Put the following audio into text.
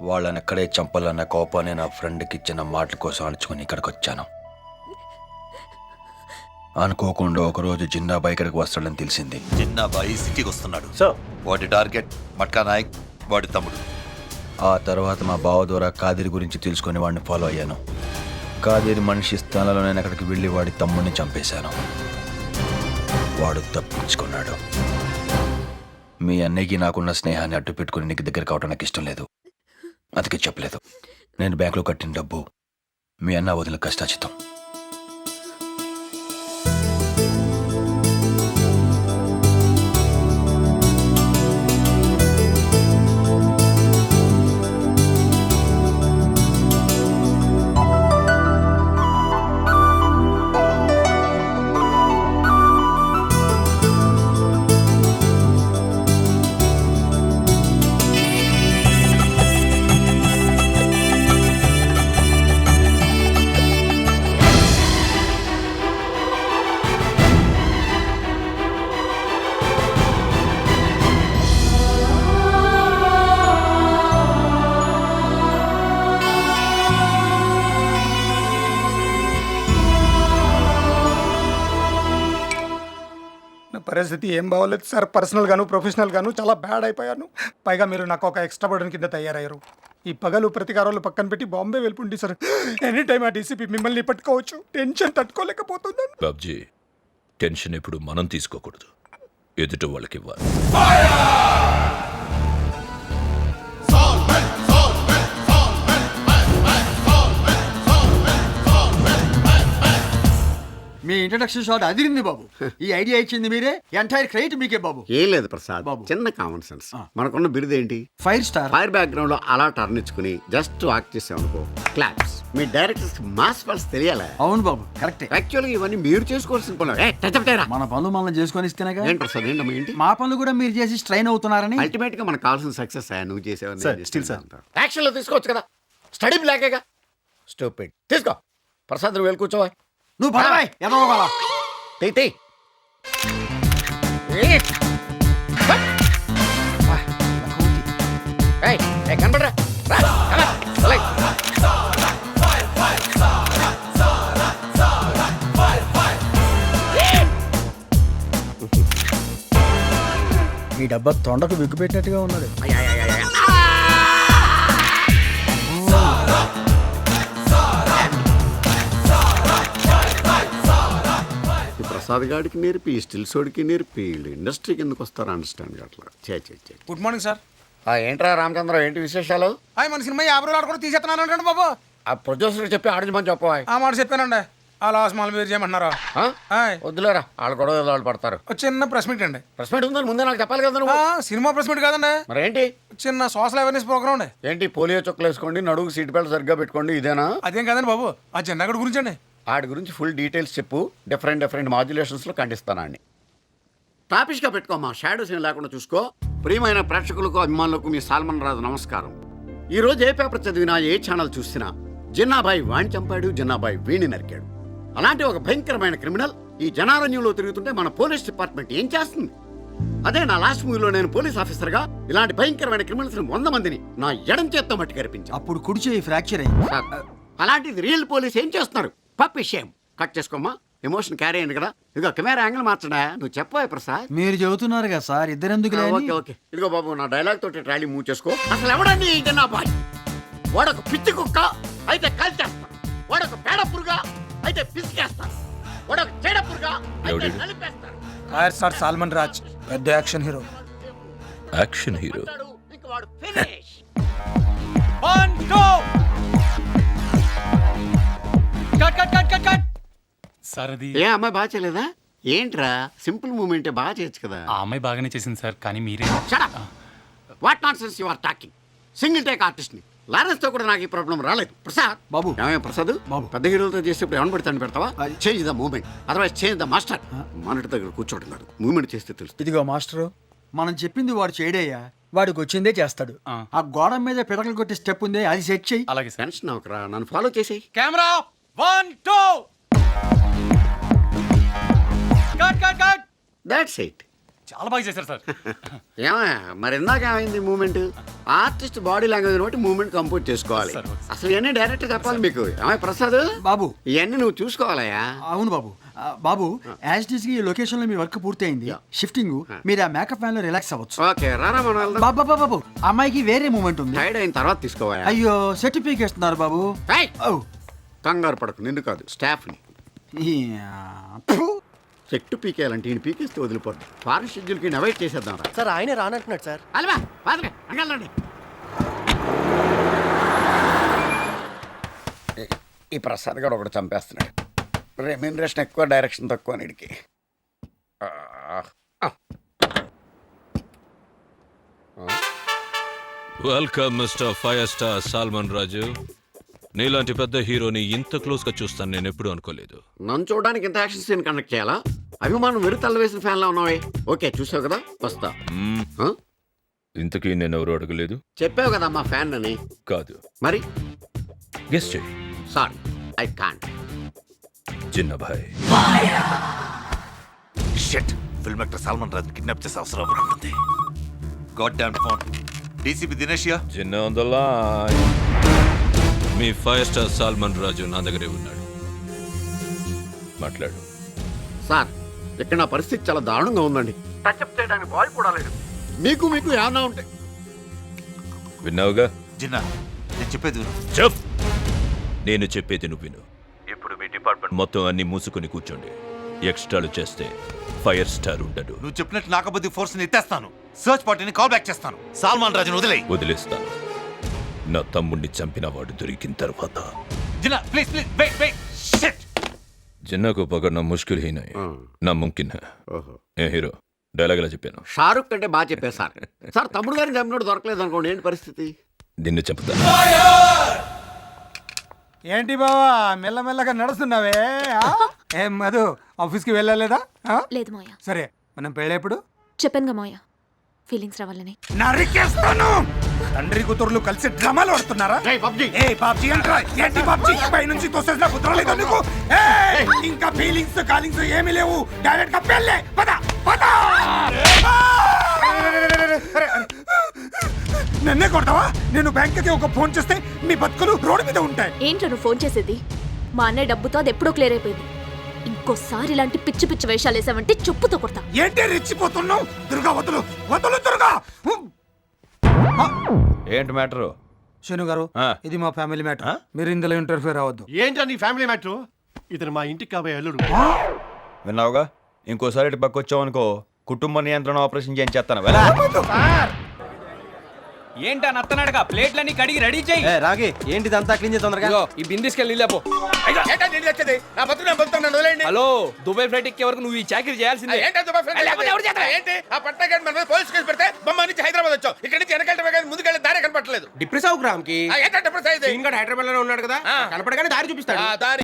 వాళ్ళని ఎక్కడే చంపాలన్న కోపాన్ని నా ఫ్రెండ్కి ఇచ్చిన మాటల కోసం అణుచుకుని ఇక్కడికి వచ్చాను. అనుకోకుండా ఒకరోజు జిన్నాబాయ్ ఇక్కడికి వస్తాడని తెలిసింది. జిన్నాబాయి సిటీకి వస్తున్నాడు. సార్ వాడి టార్గెట్ మట్కా నాయక్, వాడి తమ్ముడు. ఆ తర్వాత మా బావ ద్వారా కాదిరి గురించి తెలుసుకుని వాడిని ఫాలో అయ్యాను. కాదిరి మనిషి స్థానంలో నేను అక్కడికి వెళ్ళి వాడి తమ్ముడిని చంపేశాను. వాడు తప్పించుకున్నాడు. మీ అన్నయ్యకి నాకున్న స్నేహాన్ని అడ్డు పెట్టుకుని నీకు దగ్గర కావడం నాకు ఇష్టం లేదు. అందుకే చెప్పలేదు. నేను బ్యాంకులో కట్టిన డబ్బు మీ అన్న వదిలిన కష్టాచితం. పరిస్థితి ఏం బాగోలేదు సార్. పర్సనల్ గాను ప్రొఫెషనల్ గాను చాలా బ్యాడ్ అయిపోయాను. పైగా మీరు నాకు ఒక ఎక్స్ట్రా బర్డన్ కింద తయారయ్యారు. ఈ పగలు ప్రతికారాలు పక్కన పెట్టి బాంబే వెళ్ళిపోండి సార్. ఎనీ టైం ఆ డీసీపీ మిమ్మల్ని పట్టుకోవచ్చు. టెన్షన్ తట్టుకోలేకపోతున్నాను. బాబ్జీ, టెన్షన్ ఎప్పుడు మనం తీసుకోకూడదు, ఎదుట వాళ్ళకి ఇవ్వాలి. మీ ఇంట్రడక్షన్ షాట్ అదిరింది బాబు. ఈ ఐడియా ఇచ్చింది మీరే, ఎంటైర్ క్రెడిట్ మీకే బాబు. ఏం లేదు ప్రసాద్ బాబు. చిన్న కామన్ సెన్స్. మనకున్న బిరుదేంటి? 5 స్టార్. ఫైర్ బ్యాక్గ్రౌండ్ లో అలా టర్న్ ఇచ్చుకుని జస్ట్ వాక్ చేసామనుకో, క్లాప్స్. మీ డైరెక్టర్స్ మాస్ పల్స్ తెలియాలా? అవును బాబు, కరెక్టే. యాక్చువల్గా ఇవన్నీ మీరు చేసుకోవాల్సిన పనులు. మన పనులు మనం చేసుకొని ఇస్తేనేగా. ఏంటి ప్రసాద్, ఏంటమ్మా ఏంటి? మా పనులు కూడా మీరు చేసి స్ట్రైన్ అవుతున్నారని. అల్టిమేట్ గా మనకు కావాల్సిన సక్సెస్ నువ్వు చేసేవని సార్. యాక్షన్ లో తీసుకోవచ్చు కదా. స్టడీ బ్లాకేగా స్టూపిడ్. తీసుకో ప్రసాద్, నువ్వు వెళ్ళి కూర్చోవా. నువ్వు పడవాయ్ ఎదవగల. తీ కనపడరా. ఈ డబ్బా తొండకు విగ్గు పెట్టినట్టుగా ఉన్నాడు. ప్రసాద్ గాడికి నేర్పి స్టిల్స్ ఓడికి నేర్పి ఇండస్ట్రీకి ఎందుకు వస్తారో అండర్స్టాండ్ అట్లా. Good morning sir. ఏంట్రా రామచంద్ర, ఏంటి విశేషాలు? మన సినిమా 50 రోజులు కూడా తీసేస్తున్నాను అంటే బాబు. ఆ ప్రొడ్యూసర్ చెప్పి ఆడించమని చెప్పవా. ఆ మాట చెప్పానండి. ఆ లాస్ మాల్ మీరు చేయమంటున్నారా? వద్దులేరా, వాళ్ళు కూడా వాళ్ళు పడతారు. చిన్న ప్రెస్ మీట్ అండి. ప్రెస్ మీట్ ఉందని ముందే నాకు చెప్పాలి కదా నువ్వు. సినిమా ప్రెస్ మీట్ కాదండి. మరేంటి? చిన్న సోషల్ అవేర్నెస్ ప్రోగ్రామ్ అండి. ఏంటి? పోలియో చుక్కలు వేసుకోండి, నడుగు సీట్ బెల్ట్ సరిగ్గా పెట్టుకోండి, ఇదేనా? అదేం కాదండి బాబు, ఆ చిన్నగడి గురించి అండి. వాడి గురించి ఫుల్ డీటెయిల్స్ చెప్పు. డిఫరెంట్ మాడ్యులేషన్స్లో ఖండిస్తానండి. టాపిష్గా పెట్టుకోమ్మా, షాడోస్ ఏం లేకుండా చూసుకో. ప్రియమైన ప్రేక్షకులకు అభిమానులకు మీ సాల్మన్ రాజు నమస్కారం. ఈరోజు ఏ పేపర్ చదివినా, ఏ ఛానల్ చూసినా జిన్నాబాయి వాణ్ణి చంపాడు, జిన్నాబాయి వీణ్ణి నరికాడు. అలాంటి ఒక భయంకరమైన క్రిమినల్ ఈ జనారణ్యంలో తిరుగుతుంటే మన పోలీస్ డిపార్ట్మెంట్ ఏం చేస్తుంది? అదే నా లాస్ట్ మూవీలో నేను పోలీస్ ఆఫీసర్గా ఇలాంటి భయంకరమైన క్రిమినల్స్ 100 మందిని నా ఎడం చేత్తో మట్టి కనిపించాను. అప్పుడు కుడి చేయి ఫ్రాక్చర్ అయింది. అలాంటిది రియల్ పోలీస్ ఏం చేస్తున్నారు? Puppy shame. కట్ చేసుకోమ్మా, ఎమోషన్ క్యారీ అయింది కదా. ఇదిగో కెమెరా యాంగిల్ మార్చడా. నువ్వు చెప్పవా ప్రసాద్? మీరు చెబుతున్నారు కదా సార్, ఇద్దరెందుకు? ఓకే. ఇదిగో బాబు, నా డైలాగ్ తోటి ట్రాలీ మూవ్ చేసుకో. అసలు ఎవడండి ఈ జనాబాయ్? వాడొక పిచ్చి కుక్క అయితే కాల్చేస్తా, వాడొక పేడ పురుగా అయితే పిసికేస్తాను, వాడొక చెడ పురుగా అయితే నలిపేస్తాను. సార్ సాల్మన్ రాజ్ పెద్ద యాక్షన్ హీరో. Action hero. ఇంక వాడు ఫినిష్. సార్ అది ఏ అమ్మాయి బాగా చేయలేదా? ఏంట్రా సింపుల్ మూమెంట్ బాగా చేయొచ్చు కదా. ఆ అమ్మాయి బాగానే చేసింది సార్, కానీ మీరే. Shut up. What nonsense you are talking? Single take artist ని. లారెన్స్ తో కూడా నాకు ఈ ప్రాబ్లం రాలేదు. ప్రసాద్ బాబు. ఏమయ్య ప్రసాద్ బాబు. పెద్ద హీరోలతో చేసేప్పుడు ఏమని పెడతాను పెడతావా? Change the movement, otherwise change the master. Monitor దగ్గర కూర్చోవడం కాదు, మూమెంట్ చేస్తే తెలుస్తుంది. ఇదిగో మాస్టరు, మనం చెప్పింది వాడు చేయడయ్యా. వాడికి వచ్చిందే చేస్తాడు. ఆ గోడ మీద పిడకలు కొట్టి స్టెప్ ఉంది, అది సెట్ చెయ్యి. అలాగే సార్. టెన్షన్ అవకరా, నన్ను ఫాలో చేసేయి. Camera 1 2 cut cut cut. That's it. చాలా బాగా చేశారు సార్. ఏమయ్యా మరి ఇందాక ఏమైంది మూమెంట్? ఆర్టిస్ట్ బాడీ లాంగ్వేజ్ బట్టి మూమెంట్ కంపోజ్ చేసుకోవాలి. సరే, ఓకే. అసలు ఇవన్నీ డైరెక్ట్ చెప్పాలి మీకు. ఏమయ్య ప్రసాద్, బాబు. ఇవన్నీ నువ్వు చూసుకోవాలయ్యా. అవును బాబు. బాబు, యాజ్ ఇట్ ఈస్ ఈ లొకేషన్ లో మీ వర్క్ పూర్తయింది. షిఫ్టింగ్ మీరు ఆ మేకప్ వ్యాన్ లో రిలాక్స్ అవ్వచ్చు. ఓకే రారా మనం వెళ్దాం. బాబా బాబు, అమ్మాయికి వేరే మూమెంట్ ఉంది. టైర్డ్ అయిన తర్వాత తీసుకోవా. అయ్యో, సర్టిఫికేట్ ఇస్తున్నారు బాబు. ఏయ్! ఓ. కంగారు పడకు, నిన్ను కాదు స్టాఫ్ని. యా. ఫు. చెట్టు పీకేయాలంటే ఈయన పీకేస్తే వదిలిపోద్ది. ఫారెస్ట్ షెడ్యూల్కి అవాయిడ్ చేసేద్దాం రా. సార్ ఆయనే రానంటున్నాడు సార్. అలవా పాదరే అంగళ్ళండి. ఈ ప్రసాద్ గారు ఒకటి చంపేస్తున్నాడు. రెమ్యూనరేషన్ ఎక్కువ, డైరెక్షన్ తక్కువ నీడికి. Welcome mister fire star Salman Raju. నీలాంటి పెద్ద హీరోని ఇంత క్లోజ్ గా చూస్తాను నేను ఎప్పుడు అనుకోలేదు. నన్ను చూడడానికి ఇంత యాక్షన్ సీన్ కండక్ట్ చేయాలా? అభిమానం వెరుతల్ల వేసిన ఫ్యాన్లా ఉన్నావే. ఓకే చూసావు కదా, వస్తా. ఆ? ఇంతకీ నేను ఎవరు అడగలేదు. చెప్పావు కదా మా ఫ్యాన్ అని. కాదు, మరి గెస్ చెయ్యి. Sorry, I can't. చిన్న భాయ్. Shit, film actor Salman Raju kidnap చేసే అవసరం ఉంటుంది. God damn phone. డీసీపీ దినేషియా. చిన్న on the line. మీ ఫైర్ స్టార్ సాల్మన్ రాజు నా దగ్గరే ఉన్నాడు. మాట్లాడు. సార్, ఇక్కడ నా పరిస్థితి చాలా దారుణంగా ఉందండి. టచ్అప్ చేయడానికి బాయ్ కూడా లేడు. మీకు ఏమన్నా ఉంటే. విన్నావుగా? జిన్నా, నేను చెప్పేది విను. చెప్. నేను చెప్పేది నువ్వు విను. ఇప్పుడు మీ డిపార్ట్మెంట్ మొత్తం అన్ని మూసుకొని కూర్చోండి. ఎక్స్ట్రాలు చేస్తే ఫైర్ స్టార్ ఉండడు. నువ్వు చెప్పినట్టు నాకబద్ది ఫోర్స్ ని ఎత్తేస్తాను. సర్చ్ పార్టీని కాల్ బ్యాక్ చేస్తాను. సల్మాన్ రాజును వదిలేయ్. వదిలేస్తాను. నా తమ్ముడిని చంపిన వాడు దొరికిన తర్వాత. Jinnah please please wait wait. Shit. Jinnah को पकड़ना मुश्किल ही नहीं ना मुमकिन है. ఏ హీరో డైలాగ్ ఎలా చెప్పాను? షారుఖ్ కంటే బాగా చెప్పారు సార్. సార్ తమ్ముడు గారిని చంపినోడు దొరకలేదు అనుకోండి, ఏంటి పరిస్థితి? నిన్ను చంపుతా. ఏంటి బావా మెల్లమెల్లగా నడుస్తున్నావే? ఏం మధు, ఆఫీస్కి వెళ్ళలేదా? లేదు మోయ. సరే, మనం పెళ్ళేప్పుడు? చెప్పానుగా మోయ, ఫీలింగ్స్ రావాలని. నరికేస్తాను. తండ్రి కూతురులు కలిసి డ్రామాలు ఆడుతున్నారా? ఏ పబ్జీ అంటారా? ఏంటి పబ్జీ? పై నుంచి తోసేసిన కుదరలేదు నీకు. ఇంకా ఫీలింగ్స్ కాలింగ్స్ ఏమీ లేవు. డైరెక్ట్ గా పెళ్ళే. పద పద. నన్నే కొడతావా? నేను బ్యాంక్కి ఒక ఫోన్ చేస్తే మీ బతుకులు రోడ్డు మీద ఉంటాయి. ఏంట్రా నువ్వు ఫోన్ చేసేది? మా అన్నయ్య డబ్బుతో అది ఎప్పుడో క్లియర్ అయిపోయింది. ఇంకోసారి ఇలాంటి పిచ్చి పిచ్చి వేషాలు వేసావంటే చెప్పుతో కొడతా. ఏంటి రెచ్చిపోతున్నావు? దుర్గా వదులు వదులు దుర్గా. ఏంటి మ్యాటరు? శను గారు, ఇది మా ఫ్యామిలీ మ్యాటర్. మీరు ఇందులో ఇంటర్ఫియర్ అవ్వద్దు. ఏంటో నీ ఫ్యామిలీ మ్యాటర్? ఇతను మా ఇంటికి కాబోయే అల్లుడు. విన్నావుగా? ఇంకోసారి ఇటు పక్క వచ్చావు అనుకో, కుటుంబ నియంత్రణ ఆపరేషన్ చేయించేస్తాను. ఏంటా నత్తనాడుగా ప్లేట్లన్నీ కడిగి రెడీ చేయి. రాగి ఏంటిదంతా క్లీన్ చేసి తొందరగా. ఈ బిందిస్కెళ్ళి లేపో. హలో, దుబాయ్ ఫ్లైట్ ఎక్కే వరకు నువ్వు ఈ చాకరీ చేయాల్సిందే. హైదరాబాద్ వచ్చావు. ఇక్కడ నుంచి వెనకాల ముందుకెళ్ళి దారి కనపట్లేదు. డిప్రెస్ అవు గ్రామ్ కి హైదరాబాద్ లో ఉన్నాడు కదా, కనపడగానే దారి చూపిస్తాడు.